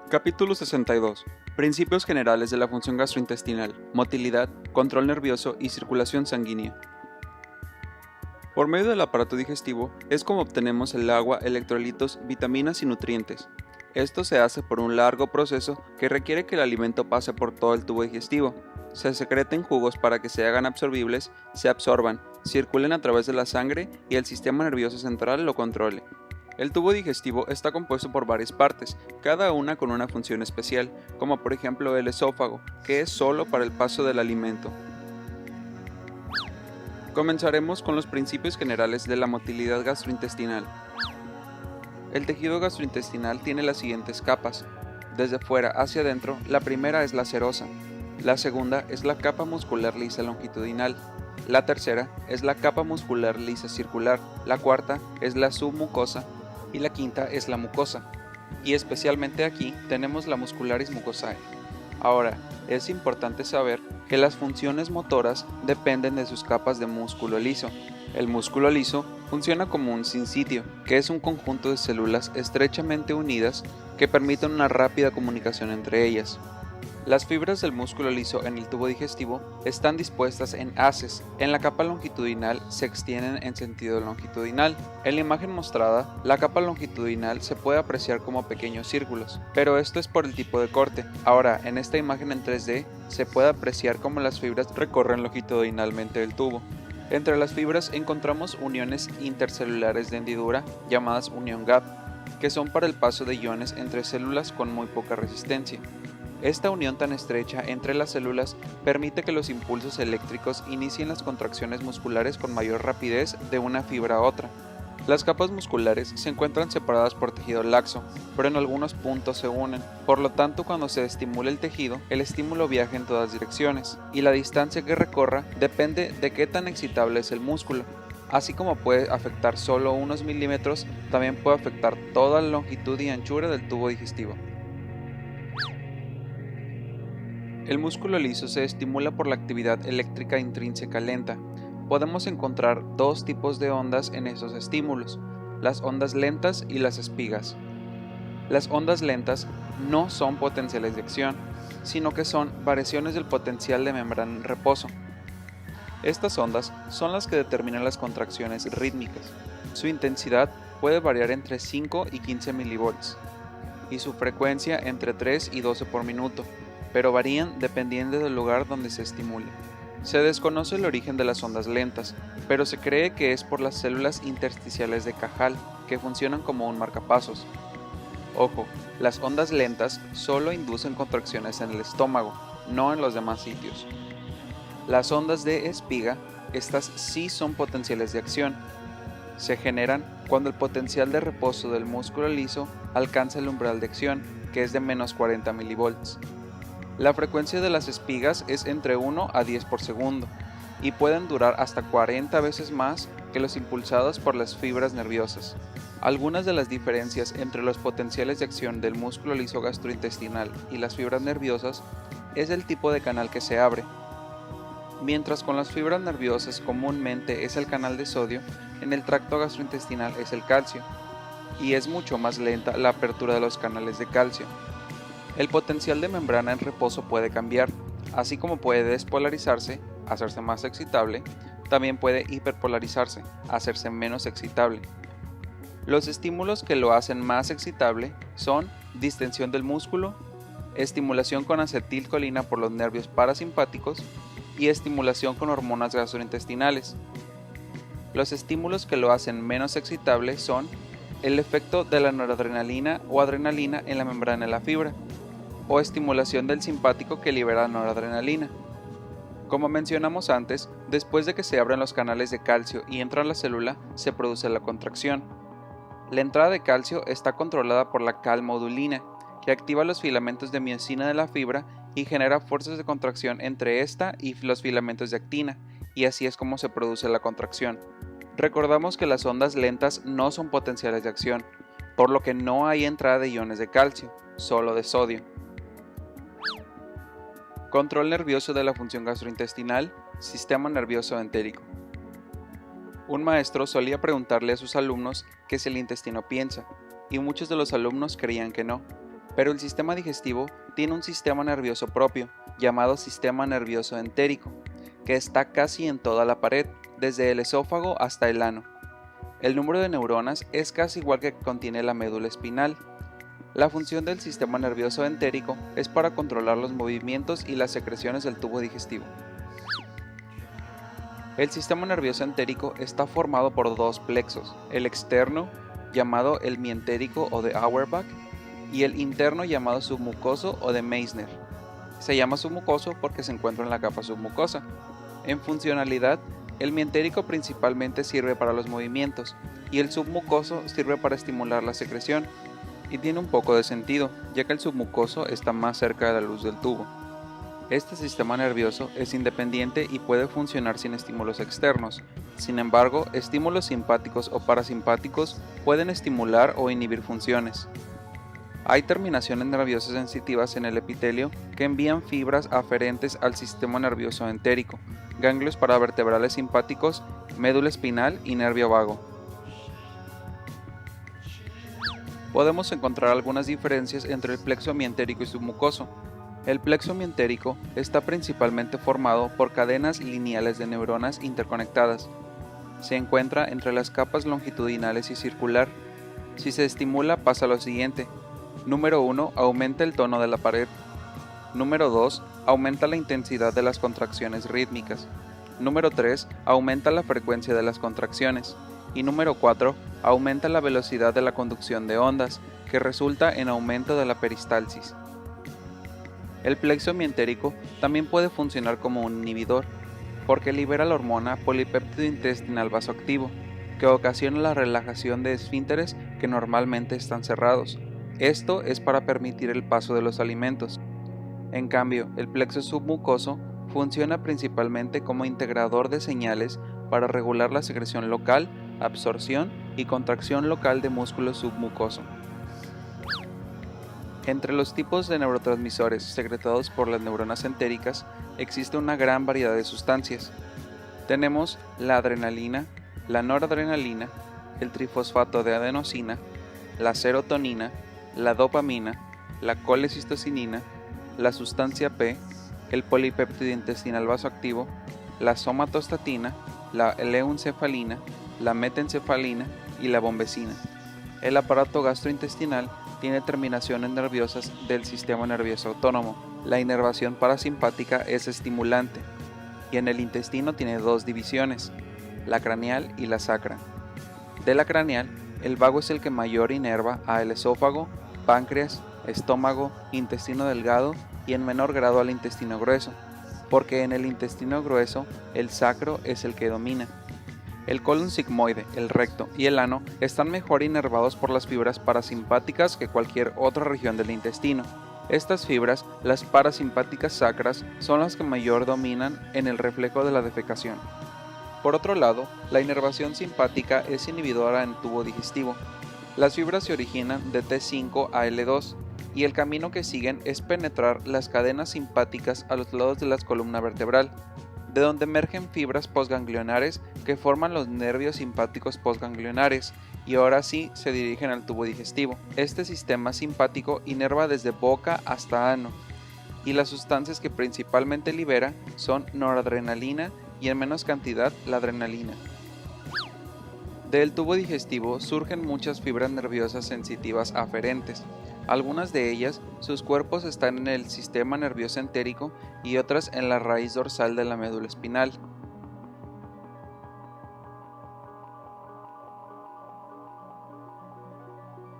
Capítulo 62. Principios generales de la función gastrointestinal, motilidad, control nervioso y circulación sanguínea. Por medio del aparato digestivo es como obtenemos el agua, electrolitos, vitaminas y nutrientes. Esto se hace por un largo proceso que requiere que el alimento pase por todo el tubo digestivo, se secreten jugos para que se hagan absorbibles, se absorban, circulen a través de la sangre y el sistema nervioso central lo controle. El tubo digestivo está compuesto por varias partes, cada una con una función especial, como por ejemplo el esófago, que es solo para el paso del alimento. Comenzaremos con los principios generales de la motilidad gastrointestinal. El tejido gastrointestinal tiene las siguientes capas. Desde fuera hacia adentro, la primera es la serosa, la segunda es la capa muscular lisa longitudinal, la tercera es la capa muscular lisa circular, la cuarta es la submucosa y la quinta es la mucosa, y especialmente aquí tenemos la muscularis mucosae. Ahora, es importante saber que las funciones motoras dependen de sus capas de músculo liso. El músculo liso funciona como un sinsitio, que es un conjunto de células estrechamente unidas que permiten una rápida comunicación entre ellas. Las fibras del músculo liso en el tubo digestivo están dispuestas en haces. En la capa longitudinal se extienden en sentido longitudinal. En la imagen mostrada, la capa longitudinal se puede apreciar como pequeños círculos, pero esto es por el tipo de corte. Ahora, en esta imagen en 3D, se puede apreciar cómo las fibras recorren longitudinalmente el tubo. Entre las fibras encontramos uniones intercelulares de hendidura llamadas unión gap, que son para el paso de iones entre células con muy poca resistencia. Esta unión tan estrecha entre las células permite que los impulsos eléctricos inicien las contracciones musculares con mayor rapidez de una fibra a otra. Las capas musculares se encuentran separadas por tejido laxo, pero en algunos puntos se unen. Por lo tanto, cuando se estimula el tejido, el estímulo viaja en todas direcciones, y la distancia que recorra depende de qué tan excitable es el músculo. Así como puede afectar solo unos milímetros, también puede afectar toda la longitud y anchura del tubo digestivo. El músculo liso se estimula por la actividad eléctrica intrínseca lenta. Podemos encontrar dos tipos de ondas en esos estímulos, las ondas lentas y las espigas. Las ondas lentas no son potenciales de acción, sino que son variaciones del potencial de membrana en reposo. Estas ondas son las que determinan las contracciones rítmicas. Su intensidad puede variar entre 5 y 15 milivolts, y su frecuencia entre 3 y 12 por minuto, pero varían dependiendo del lugar donde se estimule. Se desconoce el origen de las ondas lentas, pero se cree que es por las células intersticiales de Cajal, que funcionan como un marcapasos. Ojo, las ondas lentas solo inducen contracciones en el estómago, no en los demás sitios. Las ondas de espiga, estas sí son potenciales de acción. Se generan cuando el potencial de reposo del músculo liso alcanza el umbral de acción, que es de menos 40 milivolts. La frecuencia de las espigas es entre 1 a 10 por segundo y pueden durar hasta 40 veces más que los impulsados por las fibras nerviosas. Algunas de las diferencias entre los potenciales de acción del músculo liso gastrointestinal y las fibras nerviosas es el tipo de canal que se abre. Mientras con las fibras nerviosas comúnmente es el canal de sodio, en el tracto gastrointestinal es el calcio, y es mucho más lenta la apertura de los canales de calcio. El potencial de membrana en reposo puede cambiar, así como puede despolarizarse, hacerse más excitable, también puede hiperpolarizarse, hacerse menos excitable. Los estímulos que lo hacen más excitable son distensión del músculo, estimulación con acetilcolina por los nervios parasimpáticos y estimulación con hormonas gastrointestinales. Los estímulos que lo hacen menos excitable son el efecto de la noradrenalina o adrenalina en la membrana de la fibra, o estimulación del simpático que libera noradrenalina. Como mencionamos antes, después de que se abren los canales de calcio y entra a la célula, se produce la contracción. La entrada de calcio está controlada por la calmodulina, que activa los filamentos de miosina de la fibra y genera fuerzas de contracción entre esta y los filamentos de actina, y así es como se produce la contracción. Recordamos que las ondas lentas no son potenciales de acción, por lo que no hay entrada de iones de calcio, solo de sodio. Control nervioso de la función gastrointestinal, sistema nervioso entérico. Un maestro solía preguntarle a sus alumnos qué si el intestino piensa, y muchos de los alumnos creían que no. Pero el sistema digestivo tiene un sistema nervioso propio, llamado sistema nervioso entérico, que está casi en toda la pared, desde el esófago hasta el ano. El número de neuronas es casi igual que contiene la médula espinal. La función del sistema nervioso entérico es para controlar los movimientos y las secreciones del tubo digestivo. El sistema nervioso entérico está formado por dos plexos, el externo, llamado el mientérico o de Auerbach, y el interno llamado submucoso o de Meissner. Se llama submucoso porque se encuentra en la capa submucosa. En funcionalidad, el mientérico principalmente sirve para los movimientos y el submucoso sirve para estimular la secreción. Y tiene un poco de sentido, ya que el submucoso está más cerca de la luz del tubo. Este sistema nervioso es independiente y puede funcionar sin estímulos externos. Sin embargo, estímulos simpáticos o parasimpáticos pueden estimular o inhibir funciones. Hay terminaciones nerviosas sensitivas en el epitelio que envían fibras aferentes al sistema nervioso entérico, ganglios paravertebrales simpáticos, médula espinal y nervio vago. Podemos encontrar algunas diferencias entre el plexo mientérico y submucoso. El plexo mientérico está principalmente formado por cadenas lineales de neuronas interconectadas. Se encuentra entre las capas longitudinales y circular. Si se estimula pasa lo siguiente. Número 1. Aumenta el tono de la pared. Número 2. Aumenta la intensidad de las contracciones rítmicas. Número 3. Aumenta la frecuencia de las contracciones. Y número 4. Aumenta la velocidad de la conducción de ondas, que resulta en aumento de la peristalsis. El plexo mientérico también puede funcionar como un inhibidor, porque libera la hormona polipéptido intestinal vasoactivo, que ocasiona la relajación de esfínteres que normalmente están cerrados. Esto es para permitir el paso de los alimentos. En cambio, el plexo submucoso funciona principalmente como integrador de señales para regular la secreción local, absorción y contracción local de músculo submucoso. Entre los tipos de neurotransmisores secretados por las neuronas entéricas existe una gran variedad de sustancias. Tenemos la adrenalina, la noradrenalina, el trifosfato de adenosina, la serotonina, la dopamina, la colecistocinina, la sustancia P, el polipéptido intestinal vasoactivo, la somatostatina, la leuencefalina, la metencefalina y la bombecina. El aparato gastrointestinal tiene terminaciones nerviosas del sistema nervioso autónomo. La inervación parasimpática es estimulante y en el intestino tiene dos divisiones, la craneal y la sacra. De la craneal, el vago es el que mayor inerva al esófago, páncreas, estómago, intestino delgado y en menor grado al intestino grueso, porque en el intestino grueso el sacro es el que domina. El colon sigmoide, el recto y el ano están mejor inervados por las fibras parasimpáticas que cualquier otra región del intestino. Estas fibras, las parasimpáticas sacras, son las que mayor dominan en el reflejo de la defecación. Por otro lado, la inervación simpática es inhibidora en el tubo digestivo. Las fibras se originan de T5 a L2 y el camino que siguen es penetrar las cadenas simpáticas a los lados de la columna vertebral, de donde emergen fibras postganglionares que forman los nervios simpáticos postganglionares y ahora sí se dirigen al tubo digestivo. Este sistema simpático inerva desde boca hasta ano y las sustancias que principalmente libera son noradrenalina y en menos cantidad la adrenalina. Del tubo digestivo surgen muchas fibras nerviosas sensitivas aferentes. Algunas de ellas, sus cuerpos están en el sistema nervioso entérico y otras en la raíz dorsal de la médula espinal.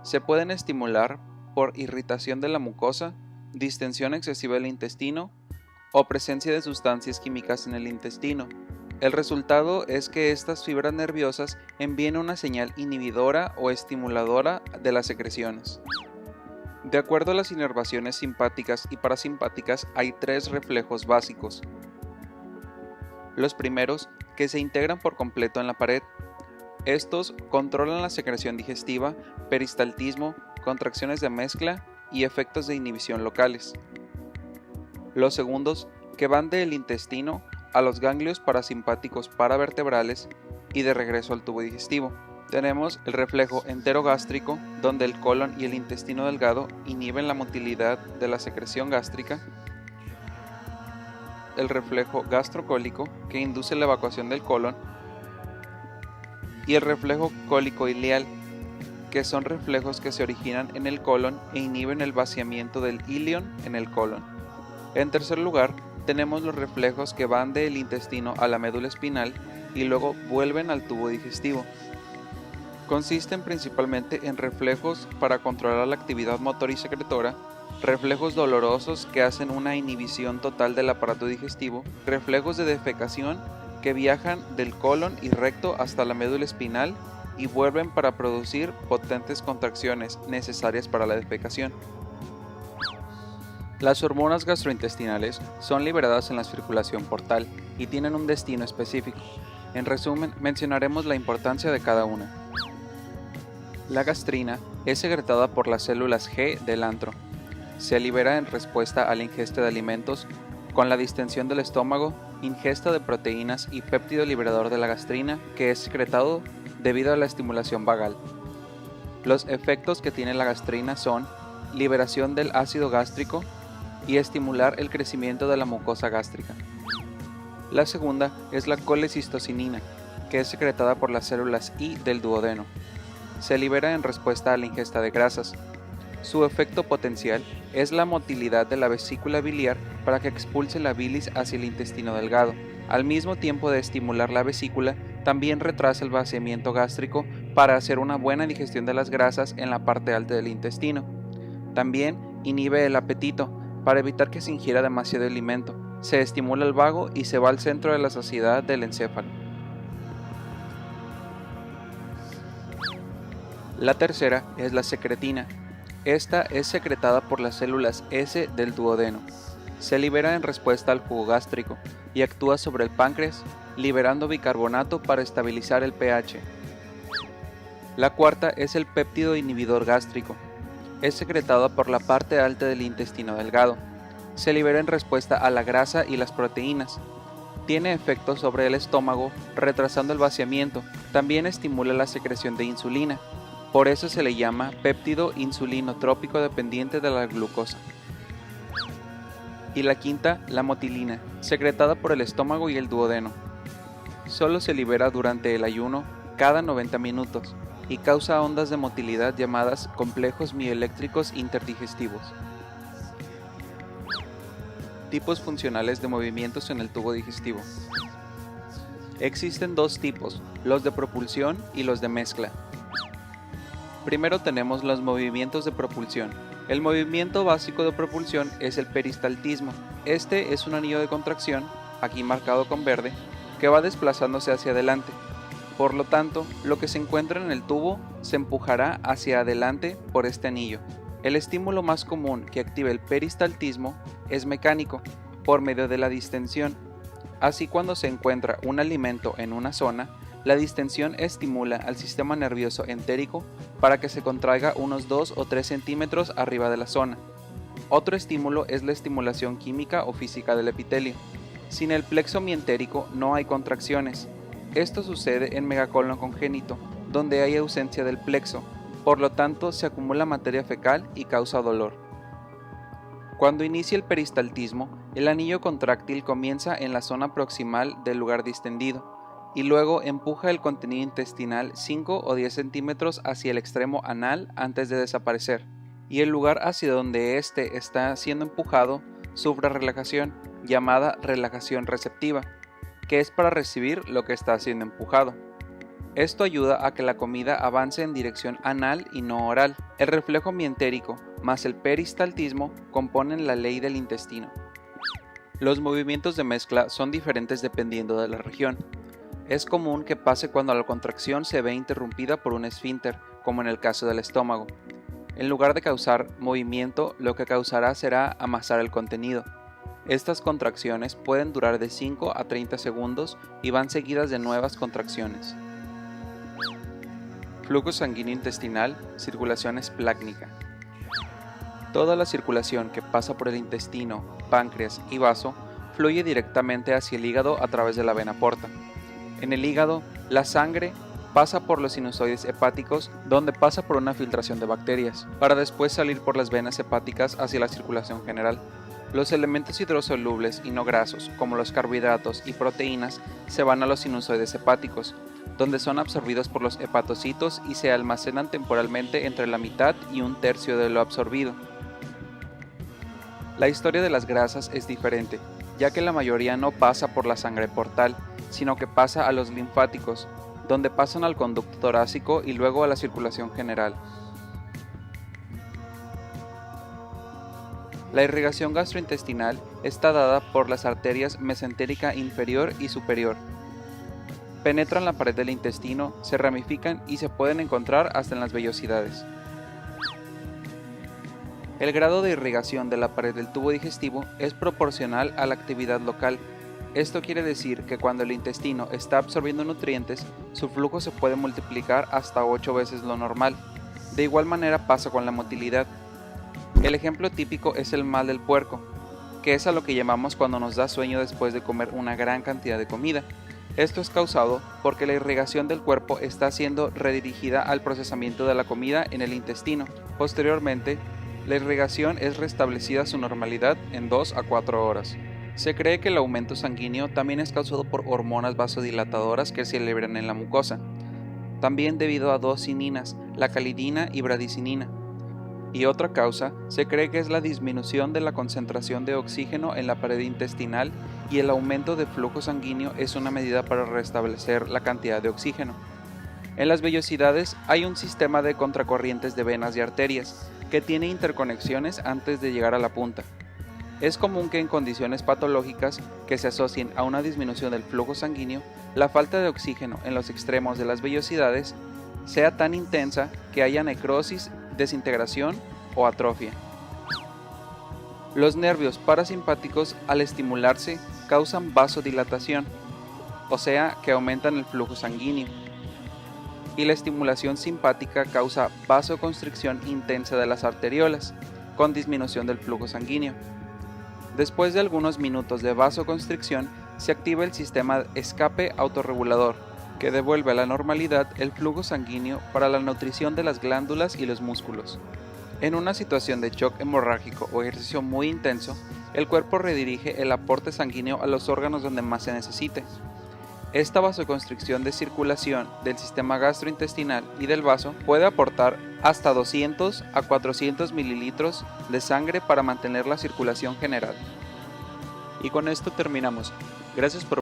Se pueden estimular por irritación de la mucosa, distensión excesiva del intestino o presencia de sustancias químicas en el intestino. El resultado es que estas fibras nerviosas envíen una señal inhibidora o estimuladora de las secreciones. De acuerdo a las inervaciones simpáticas y parasimpáticas, hay tres reflejos básicos. Los primeros, que se integran por completo en la pared. Estos controlan la secreción digestiva, peristaltismo, contracciones de mezcla y efectos de inhibición locales. Los segundos, que van del intestino a los ganglios parasimpáticos paravertebrales y de regreso al tubo digestivo. Tenemos el reflejo enterogástrico, donde el colon y el intestino delgado inhiben la motilidad de la secreción gástrica. El reflejo gastrocólico, que induce la evacuación del colon. Y el reflejo cólico-ileal, que son reflejos que se originan en el colon e inhiben el vaciamiento del ilion en el colon. En tercer lugar, tenemos los reflejos que van del intestino a la médula espinal y luego vuelven al tubo digestivo. Consisten principalmente en reflejos para controlar la actividad motor y secretora, reflejos dolorosos que hacen una inhibición total del aparato digestivo, reflejos de defecación que viajan del colon y recto hasta la médula espinal y vuelven para producir potentes contracciones necesarias para la defecación. Las hormonas gastrointestinales son liberadas en la circulación portal y tienen un destino específico. En resumen, mencionaremos la importancia de cada una. La gastrina es secretada por las células G del antro. Se libera en respuesta a la ingesta de alimentos con la distensión del estómago, ingesta de proteínas y péptido liberador de la gastrina que es secretado debido a la estimulación vagal. Los efectos que tiene la gastrina son liberación del ácido gástrico y estimular el crecimiento de la mucosa gástrica. La segunda es la colecistocinina, que es secretada por las células I del duodeno. Se libera en respuesta a la ingesta de grasas. Su efecto potencial es la motilidad de la vesícula biliar para que expulse la bilis hacia el intestino delgado. Al mismo tiempo de estimular la vesícula, también retrasa el vaciamiento gástrico para hacer una buena digestión de las grasas en la parte alta del intestino. También inhibe el apetito para evitar que se ingiera demasiado alimento. Se estimula el vago y se va al centro de la saciedad del encéfalo. La tercera es la secretina. Esta es secretada por las células S del duodeno. Se libera en respuesta al jugo gástrico y actúa sobre el páncreas, liberando bicarbonato para estabilizar el pH. La cuarta es el péptido inhibidor gástrico. Es secretada por la parte alta del intestino delgado. Se libera en respuesta a la grasa y las proteínas. Tiene efectos sobre el estómago, retrasando el vaciamiento. También estimula la secreción de insulina. Por eso se le llama péptido insulinotrópico dependiente de la glucosa. Y la quinta, la motilina, secretada por el estómago y el duodeno. Solo se libera durante el ayuno cada 90 minutos y causa ondas de motilidad llamadas complejos mioeléctricos interdigestivos. Tipos funcionales de movimientos en el tubo digestivo. Existen dos tipos, los de propulsión y los de mezcla. Primero tenemos los movimientos de propulsión. El movimiento básico de propulsión es el peristaltismo. Este es un anillo de contracción, aquí marcado con verde, que va desplazándose hacia adelante. Por lo tanto, lo que se encuentra en el tubo se empujará hacia adelante por este anillo. El estímulo más común que activa el peristaltismo es mecánico, por medio de la distensión. Así, cuando se encuentra un alimento en una zona, la distensión estimula al sistema nervioso entérico para que se contraiga unos 2 o 3 centímetros arriba de la zona. Otro estímulo es la estimulación química o física del epitelio. Sin el plexo mientérico no hay contracciones. Esto sucede en megacolon congénito, donde hay ausencia del plexo, por lo tanto se acumula materia fecal y causa dolor. Cuando inicia el peristaltismo, el anillo contráctil comienza en la zona proximal del lugar distendido, y luego empuja el contenido intestinal 5 o 10 centímetros hacia el extremo anal antes de desaparecer, y el lugar hacia donde éste está siendo empujado sufre relajación, llamada relajación receptiva, que es para recibir lo que está siendo empujado. Esto ayuda a que la comida avance en dirección anal y no oral. El reflejo mientérico más el peristaltismo componen la ley del intestino. Los movimientos de mezcla son diferentes dependiendo de la región. Es común que pase cuando la contracción se ve interrumpida por un esfínter, como en el caso del estómago. En lugar de causar movimiento, lo que causará será amasar el contenido. Estas contracciones pueden durar de 5 a 30 segundos y van seguidas de nuevas contracciones. Flujo sanguíneo intestinal, circulación esplácnica. Toda la circulación que pasa por el intestino, páncreas y vaso fluye directamente hacia el hígado a través de la vena porta. En el hígado, la sangre pasa por los sinusoides hepáticos, donde pasa por una filtración de bacterias, para después salir por las venas hepáticas hacia la circulación general. Los elementos hidrosolubles y no grasos, como los carbohidratos y proteínas, se van a los sinusoides hepáticos, donde son absorbidos por los hepatocitos y se almacenan temporalmente entre la mitad y un tercio de lo absorbido. La historia de las grasas es diferente, ya que la mayoría no pasa por la sangre portal, sino que pasa a los linfáticos, donde pasan al conducto torácico y luego a la circulación general. La irrigación gastrointestinal está dada por las arterias mesentérica inferior y superior. Penetran la pared del intestino, se ramifican y se pueden encontrar hasta en las vellosidades. El grado de irrigación de la pared del tubo digestivo es proporcional a la actividad local. Esto quiere decir que cuando el intestino está absorbiendo nutrientes, su flujo se puede multiplicar hasta 8 veces lo normal. De igual manera pasa con la motilidad. El ejemplo típico es el mal del puerco, que es a lo que llamamos cuando nos da sueño después de comer una gran cantidad de comida. Esto es causado porque la irrigación del cuerpo está siendo redirigida al procesamiento de la comida en el intestino. Posteriormente, la irrigación es restablecida a su normalidad en 2 a 4 horas. Se cree que el aumento sanguíneo también es causado por hormonas vasodilatadoras que se liberan en la mucosa, también debido a dos cininas, la calidina y bradicinina. Y otra causa se cree que es la disminución de la concentración de oxígeno en la pared intestinal, y el aumento de flujo sanguíneo es una medida para restablecer la cantidad de oxígeno. En las vellosidades hay un sistema de contracorrientes de venas y arterias que tiene interconexiones antes de llegar a la punta. Es común que en condiciones patológicas que se asocien a una disminución del flujo sanguíneo, la falta de oxígeno en los extremos de las vellosidades sea tan intensa que haya necrosis, desintegración o atrofia. Los nervios parasimpáticos, al estimularse, causan vasodilatación, o sea que aumentan el flujo sanguíneo, y la estimulación simpática causa vasoconstricción intensa de las arteriolas, con disminución del flujo sanguíneo. Después de algunos minutos de vasoconstricción, se activa el sistema escape autorregulador, que devuelve a la normalidad el flujo sanguíneo para la nutrición de las glándulas y los músculos. En una situación de shock hemorrágico o ejercicio muy intenso, el cuerpo redirige el aporte sanguíneo a los órganos donde más se necesite. Esta vasoconstricción de circulación del sistema gastrointestinal y del vaso puede aportar hasta 200 a 400 mililitros de sangre para mantener la circulación general. Y con esto terminamos. Gracias por